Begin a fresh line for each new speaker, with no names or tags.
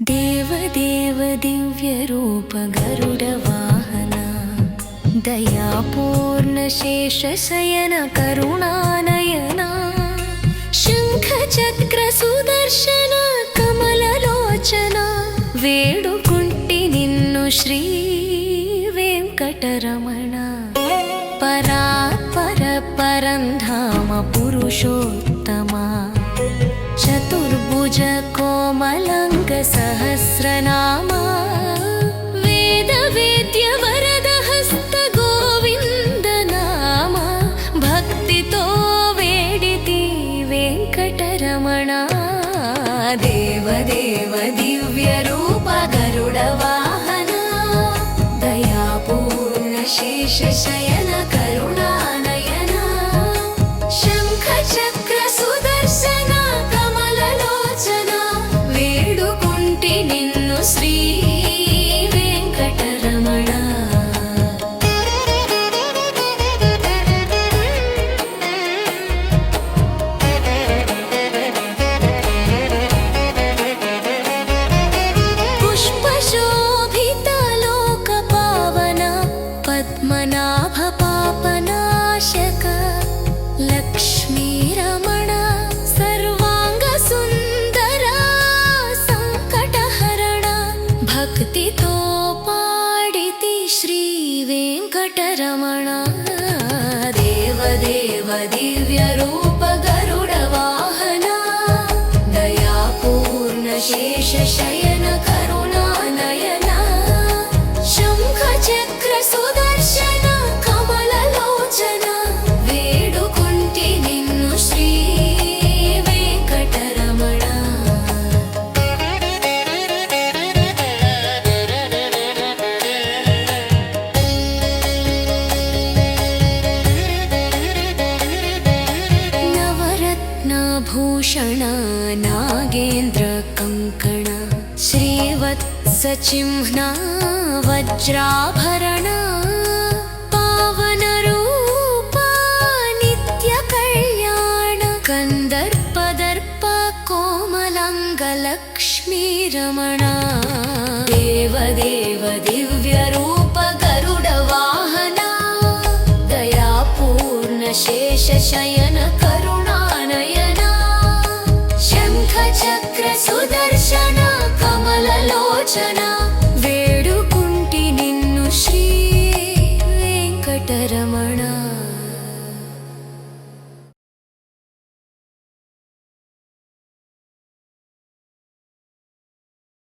देवदेव दिव्यरूप गरुडवाहना दयापूर्ण शेषशयन करुणानयना शङ्खचक्र सुदर्शन कमललोचना वेडुकुंटि निन्नु श्री वेंकटरमण परात्पर परंधाम पुरुषोत्तमा चतुर्भुज कोमलंग सहस्रनामा वेद वेद्य वरद हस्त गोविंद नाम भक्तितो वेडिति वेंकटरमण देव देव दिव्य रूप गरुड वाहना दयापूर्ण शेष शयन करुणानयना शंख चक्र सुदर्शन कमललोचना वेडुकुंटि निन्नु श्री वेंकटरमण पुष्पशोभित लोक पावन पद्मनाभ पापनाशक लक्ष्मी रमण सर्वांग सुंदर संकटहरण भक्ति तो पाडिति श्री वेंकटरमण देव देव दिव्य रूप गरुड वाहना दयापूर्ण शेष शयन करुणानयना शंख चक्र सुदर्शन कमललोचना वेडुकुंटि निन्नु श्री वेंकटरमण नवरत्नभूषण नागेन्द्र कंकण श्रीवत्स चिह्ना वज्राभरण पावन रूप नित्य कल्याण कंदर्प दर्प कोमलांग लक्ष्मी रमण देव देव दिव्य रूप गरुड वाहना दयापूर्ण शेष शयन